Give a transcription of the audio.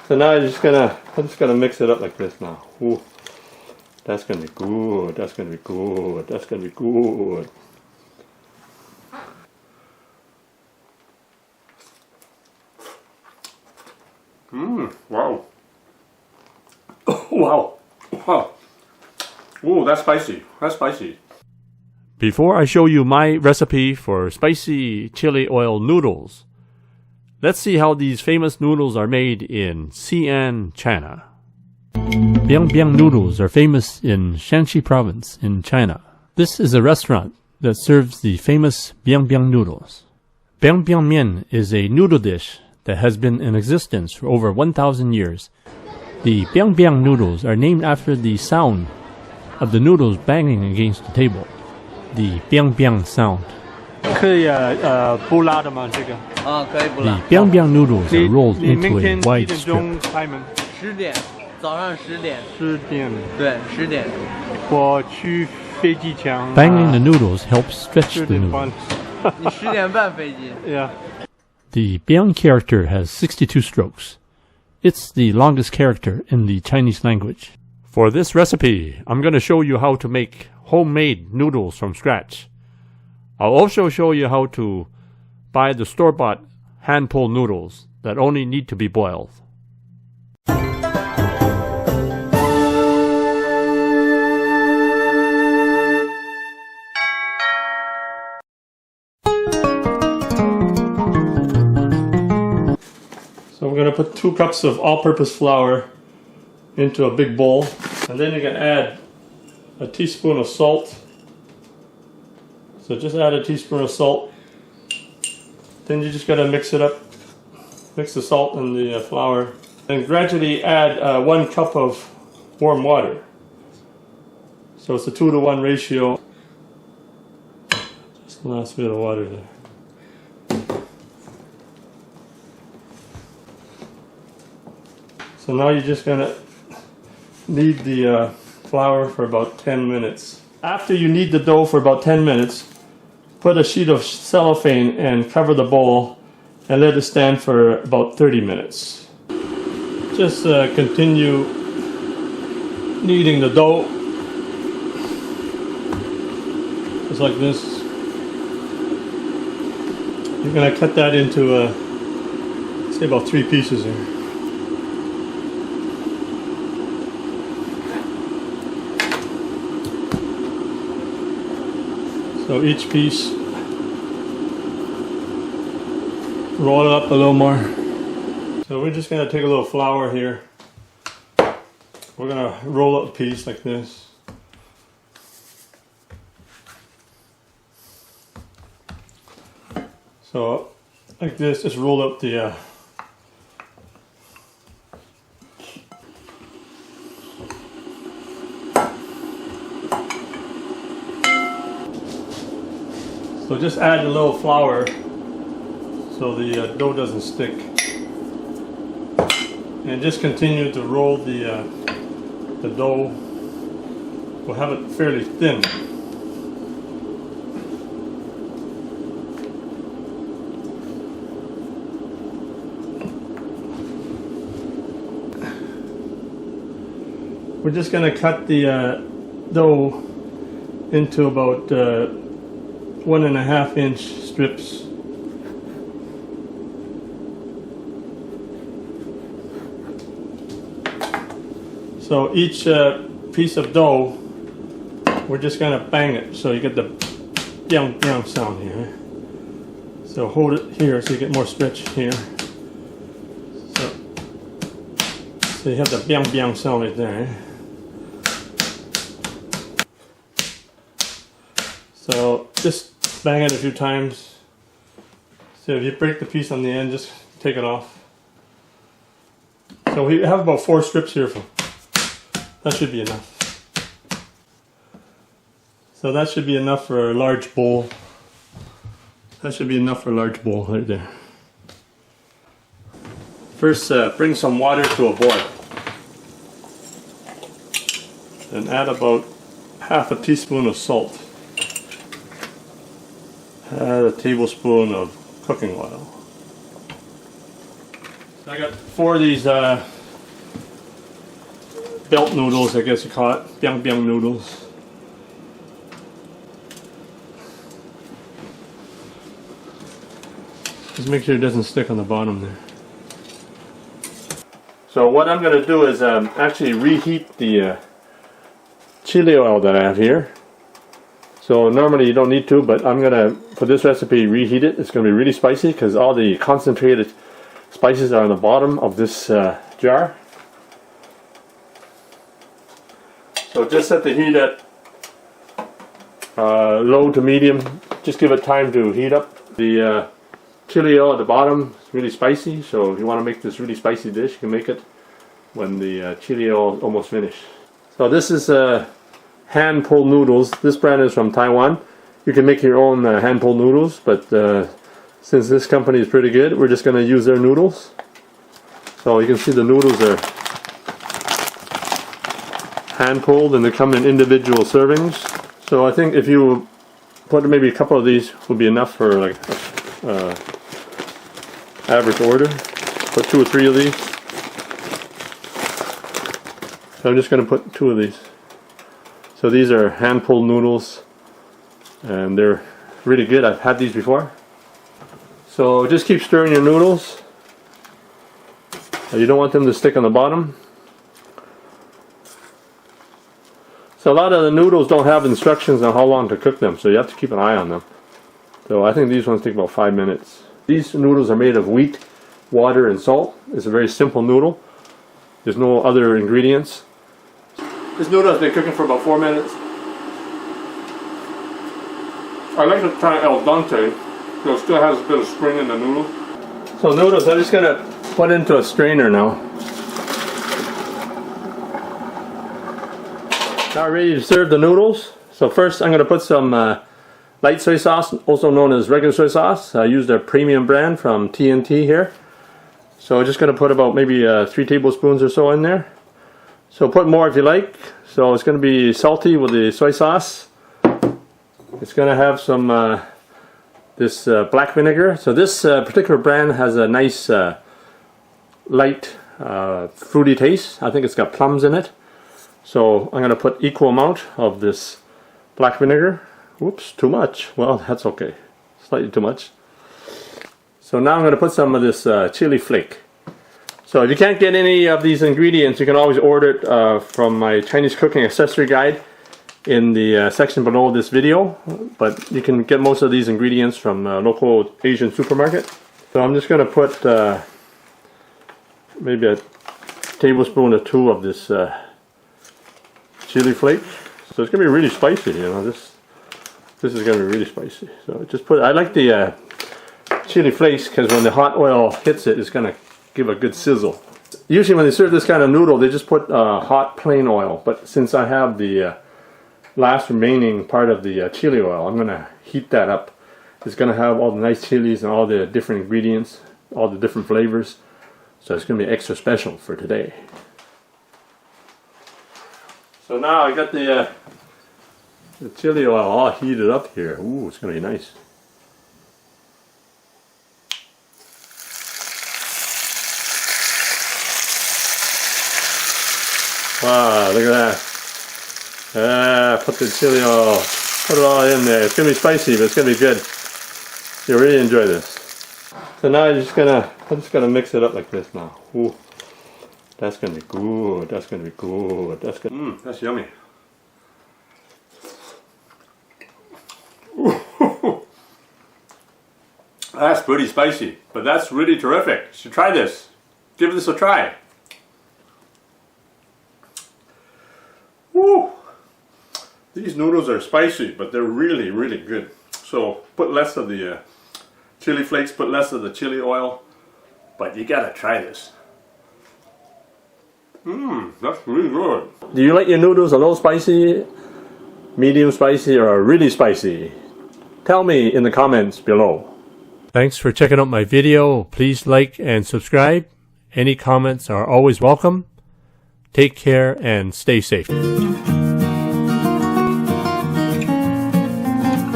So now I'm just gonna mix it up like this now. Ooh, that's gonna be good. That's gonna be good. That's gonna be good. Wow. Wow. Wow. Ooh, that's spicy. That's spicy. Before I show you my recipe for spicy chili oil noodles, let's see how these famous noodles are made in Xi'an, China. Biang noodles are famous in Shanxi province in China. This is a restaurant that serves the famous Biang noodles. Biang mian is a noodle dish that has been in existence for over 1,000 years. The Biang noodles are named after the sound of the noodles banging against the table. The Biang sound. 可以不辣的吗？这个可以不辣。 The Biang noodles are rolled into a wide strip. 开门10点，早上10点。10点。对，10点。我去飞机场。Banging the noodles helps stretch the noodles. 你10点半飞机。Yeah. The Biang character has 62 strokes. It's the longest character in the Chinese language. For this recipe, I'm going to show you how to make homemade noodles from scratch. I'll also show you how to buy the store-bought hand-pulled noodles that only need to be boiled. So we're going to put 2 cups of all-purpose flour into a big bowl, and then you can add a teaspoon of salt. So just add a teaspoon of salt. Then you just got to mix it up. Mix the salt and the flour, and gradually add 1 cup of warm water. So it's a 2-to-1 ratio. Just the last bit of water there. So now you're just gonna knead the flour for about 10 minutes. After you knead the dough for about 10 minutes, put a sheet of cellophane and cover the bowl and let it stand for about 30 minutes. Just continue kneading the dough, just like this. You're gonna cut that into, say about 3 pieces here. So each piece, roll it up a little more. So we're just going to take a little flour here. We're going to roll up a piece like this. So like this, just roll up the so just add a little flour so the dough doesn't stick, and just continue to roll the dough. We'll have it fairly thin. We're just going to cut the dough into about 1.5 inch strips. So each piece of dough, we're just going to bang it so you get the biang sound here. So hold it here so you get more stretch here. So you have the biang sound right there. So just bang it a few times. So if you break the piece on the end, just take it off. So we have about 4 strips here. That should be enough. So that should be enough for a large bowl. That should be enough for a large bowl right there. First, bring some water to a boil. And add about half a teaspoon of salt. Add a tablespoon of cooking oil. I got 4 of these belt noodles, I guess you call it. Biang noodles. Just make sure it doesn't stick on the bottom there. So what I'm going to do is actually reheat the chili oil that I have here. So normally you don't need to, but I'm going to, for this recipe, reheat it. It's going to be really spicy because all the concentrated spices are on the bottom of this jar. So just set the heat at low to medium. Just give it time to heat up. The chili oil at the bottom is really spicy, so if you want to make this really spicy dish, you can make it when the chili oil is almost finished. So this is hand-pulled noodles. This brand is from Taiwan. You can make your own hand-pulled noodles, but since this company is pretty good, we're just going to use their noodles. So you can see the noodles are hand-pulled and they come in individual servings. So I think if you put maybe a couple of these would be enough for like average order. Put 2 or 3 of these. So I'm just going to put 2 of these. So these are hand-pulled noodles and they're really good. I've had these before. So just keep stirring your noodles. You don't want them to stick on the bottom. So a lot of the noodles don't have instructions on how long to cook them, so you have to keep an eye on them. So I think these ones take about 5 minutes. These noodles are made of wheat, water, and salt. It's a very simple noodle. There's no other ingredients. This noodle has been cooking for about 4 minutes. I like to try al dente, so it still has a bit of spring in the noodle. So noodles, I'm just going to put into a strainer now. Now we're ready to serve the noodles. So first I'm going to put some light soy sauce, also known as regular soy sauce. I use their premium brand from TNT here. So I'm just going to put about maybe 3 tablespoons or so in there. So put more if you like. So it's going to be salty with the soy sauce. It's going to have some this black vinegar. So this particular brand has a nice light fruity taste. I think it's got plums in it. So I'm going to put equal amount of this black vinegar. Whoops, too much. Well, that's okay. Slightly too much. So now I'm going to put some of this chili flake. So if you can't get any of these ingredients, you can always order it from my Chinese cooking accessory guide in the section below this video. But you can get most of these ingredients from a local Asian supermarket. So I'm just going to put maybe a tablespoon or 2 of this chili flake. So it's going to be really spicy, you know. This is going to be really spicy. So just put. I like the chili flakes because when the hot oil hits it, it's going to give a good sizzle. Usually when they serve this kind of noodle, they just put hot plain oil. But since I have the last remaining part of the chili oil, I'm going to heat that up. It's going to have all the nice chilies and all the different ingredients, all the different flavors. So it's going to be extra special for today. So now I got the chili oil all heated up here. Ooh, it's going to be nice. Wow, look at that. Put the chili oil, put it all in there. It's going to be spicy, but it's going to be good. You'll really enjoy this. So now I'm just gonna mix it up like this now. Ooh, that's going to be good. That's going to be good. That's good. That's yummy. Ooh. That's pretty spicy, but that's really terrific. You should try this. Give this a try. Woo! These noodles are spicy, but they're really, really good. So put less of the chili flakes, put less of the chili oil, but you gotta try this. That's really good. Do you like your noodles a little spicy, medium spicy, or really spicy? Tell me in the comments below. Thanks for checking out my video. Please like and subscribe. Any comments are always welcome. Take care and stay safe.